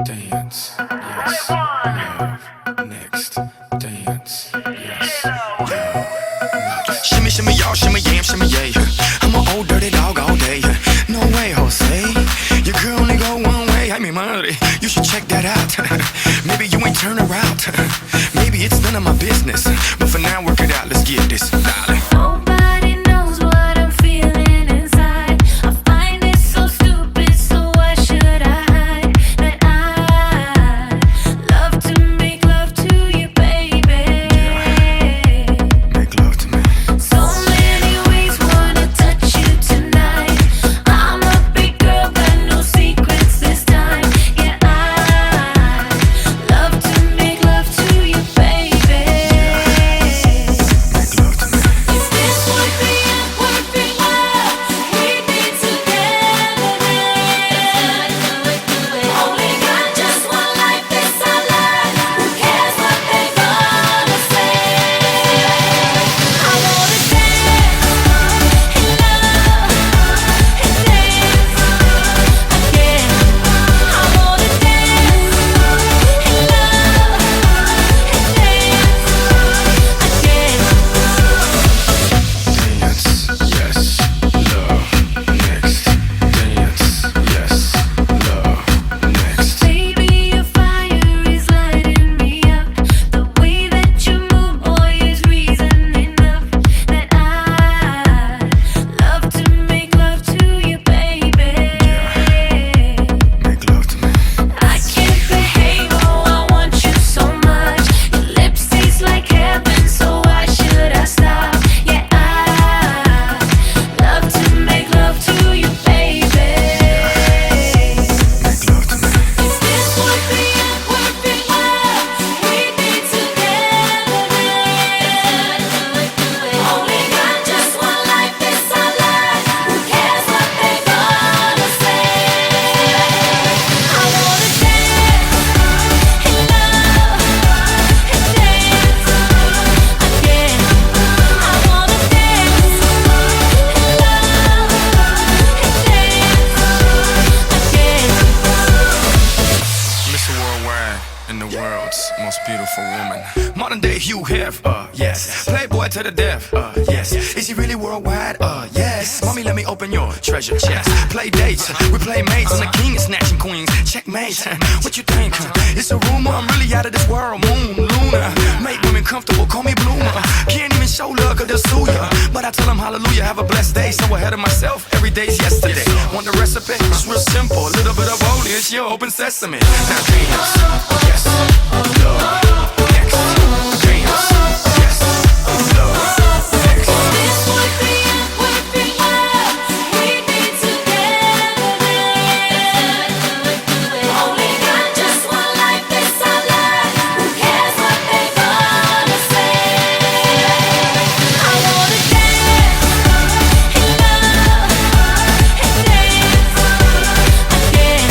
Dance, yes, love, next. Dance, yes, love. Shimmy, shimmy, y'all, shimmy, yam, shimmy, yeah. I'm an old dirty dog all day. No way, Jose. Your girl only go one way. I mean, money. You should check that out. Maybe you ain't turn around. Maybe it's none of my business. But for now, work it out. Let's get this, darling. Nobody knows what I'm feeling inside. I find it so stupid, so why should I hide that I love to make love to you, baby? Make love to me. So many ways wanna touch you tonight. I'm a big girl, but no secrets this time. Yeah, I love to make love to you, baby. Make love to me. If this would be a perfect world, we'd be together then. Only got just one life, this our life. Who cares what they gonna say? I wanna dance and love and dance again. I wanna dance and love and dance again. Dance, yes, love, next. Dance, yes, love, next. Baby, your fire is lighting me up. The way that you move, boy, is reason enough that I love to make love to you, baby. Make love to me. I can't behave, oh, I want you so much. Your lips taste like heaven, so why should I stop? Yeah, I love to make love to you, baby. Make love to me. If this would be a perfect world, we'd be together then. Only got just one life, this our life. Who cares what they gonna say? I wanna dance and love and dance again. I wanna dance and love and dance again. Mr. Worldwide and the world's most beautiful woman. Modern day Hugh Hef, yes. Playboy to the death, yes. Is he really worldwide? Yes. Mommy, let me open your treasure chest. Play dates, we play mates. I'm the king of snatching queens. Checkmate. What you think? It's a rumor. I'm really out of this world. Moon, Luna. Make women comfortable. Call me Bloomer. Can't even show love 'cause they'll sue ya. But I tell them hallelujah. Have a blessed day. So ahead of myself. Every day's yesterday. Want the recipe? It's real simple. A little bit of holy. It's your open sesame. Now dance. Yes. Love. Next. Dance. Yes. Love. Next. This would be a perfect world, we'd be together then. Only got just one life, this our life. Who cares what they gonna say? I wanna dance and love and dance again.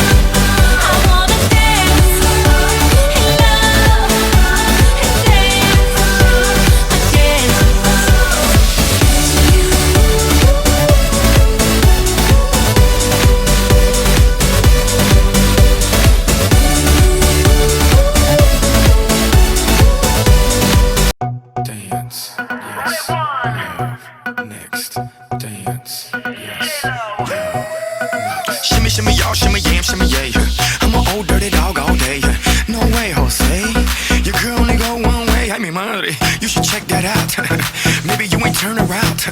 I wanna dance and love and Dance, yes, love, next. Dance, yes, love, next. Shimmy, shimmy, y'all, shimmy, yam, shimmy, yeah. I'm an old dirty dog all day. No way, Jose. Your girl only go one way. I mean, money. You should check that out. Maybe you ain't turn around.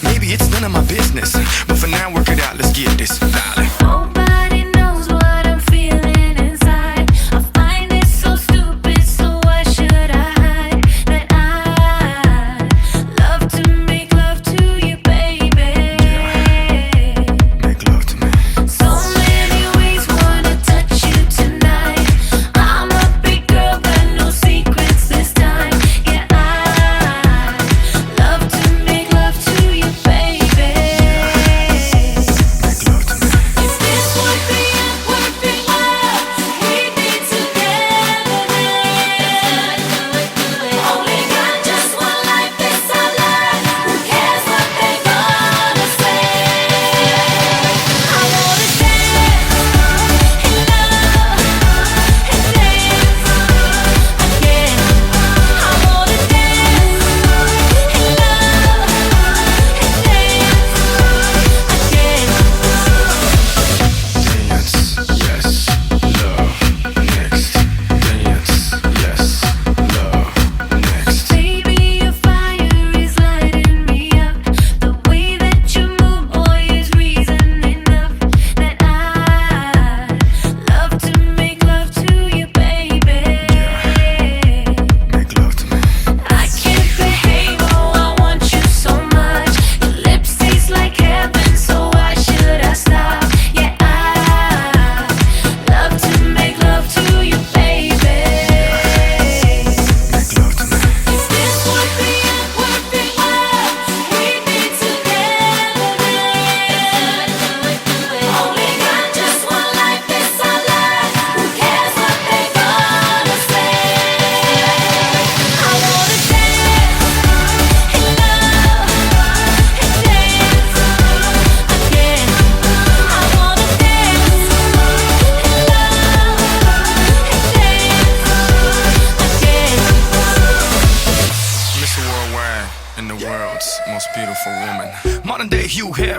Maybe it's none of my business. But for now, work it out. Let's get this, darling. Nobody knows what I'm feeling inside. I find it so stupid, so why should I hide that I love to make love to you, baby? Make love to me. So many ways wanna touch you tonight. I'm a big girl, but no secrets this time. Yeah, I love to make love to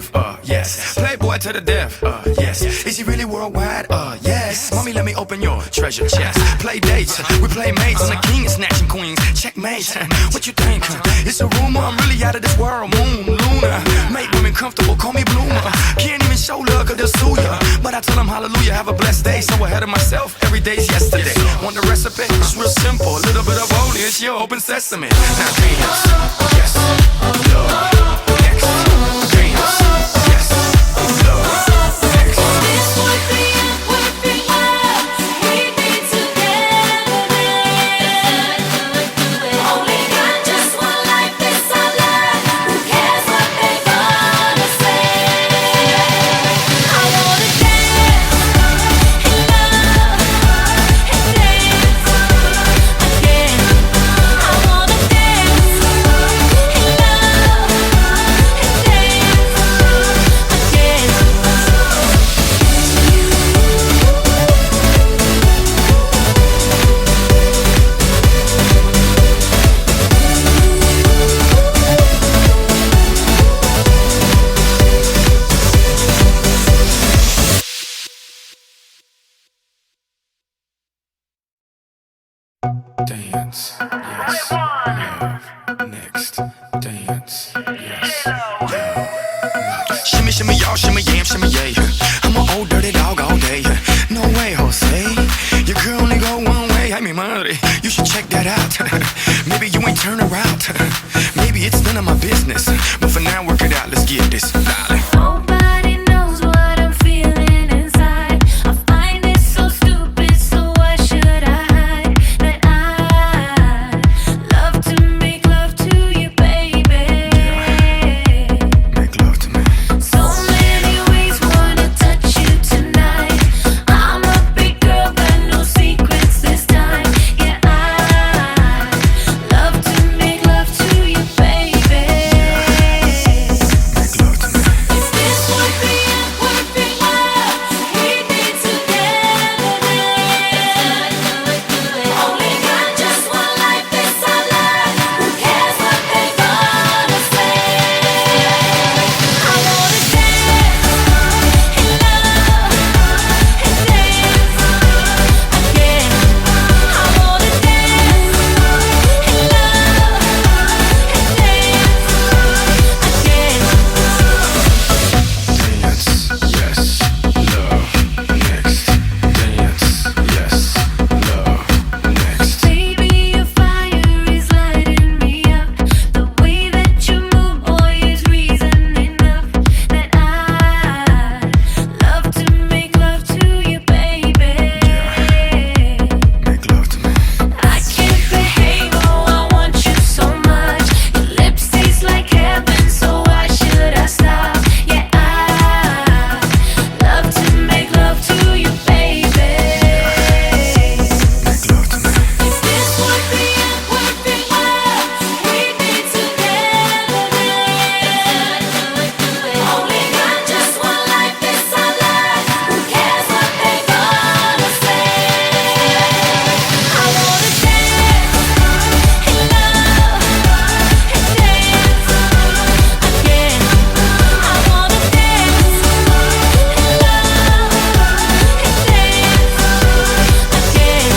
have, yes. Playboy to the death, yes. Is he really worldwide, yes. Mommy, let me open your treasure chest. Play dates, we play mates. I'm the king of snatching queens, checkmate. What you think? It's a rumor, I'm really out of this world. Moon, Luna, make women comfortable, call me Bloomer. Can't even show love cause they'll sue ya. But I tell them hallelujah, have a blessed day. So ahead of myself, every day's yesterday. Want the recipe? It's real simple. A little bit of holy, it's your open sesame. Now dance, yes, love, next. Dance, yes, love, next. This would be a perfect love. We'd be together. Only got just one life, this our life. Who cares what they gonna say? I wanna dance in love and dance again. I wanna dance in love and Dance, yes, love, next. Dance, yes, love, next. Shimmy, shimmy, y'all, shimmy, yam, shimmy, yay. I'm an old dirty dog all day. No way, Jose. Your girl only go one way. I mean, money. You should check that out. Maybe you ain't turn around. Maybe it's none of my business. But for now, work it out. Let's get this, darling. Nobody knows what I'm feeling inside. I find it so stupid, so why should I hide that I love to make love to you, baby? Make love to me. So many ways wanna touch you tonight. I'm a big girl, but no secrets this time. Yeah, I love to make love to you, baby. Make love to me. This would be a perfect love. We'd be together. Only got just one life, this our life. Who cares what they gonna say? I wanna dance in love and dance again. I wanna dance in love and dance again. Dance, yes, love, next. Dance, yes, love, next. Baby, your fire is lighting me up. The way that you move, boy, is reason enough that I love to make love to you, baby. Make love to me. I can't behave, oh, I want you so much. Your lips taste like heaven, so why should I stop? Yeah, I love to make love to you, baby. Make love to me. This would be a perfect love. We'd be together. Only got just one life, this our life. Who cares what they gonna say? I wanna dance in love and dance again. I wanna dance in love and dance again.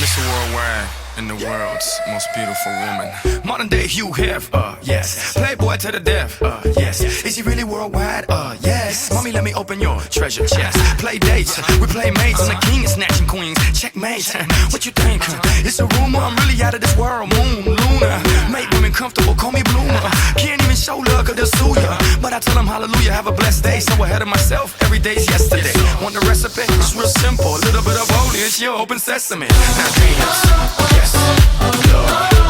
Mr. Worldwide and the world's most beautiful woman. Modern day Hugh Hef, yes. Playboy to the death, yes. Is he really worldwide, yes. Mommy, let me open your treasure chest. Play dates, we play mates. I'm the king of snatching queens, checkmate. What you think? It's a rumor, I'm really out of this world. Moon, Luna, make women comfortable, call me Bloomer. Can't even show love cause they'll sue ya. But I tell them hallelujah, have a blessed day. So ahead of myself, every day's yesterday. Want the recipe? It's real simple. A little bit of holy, it's your open sesame. Now dance, yes, love.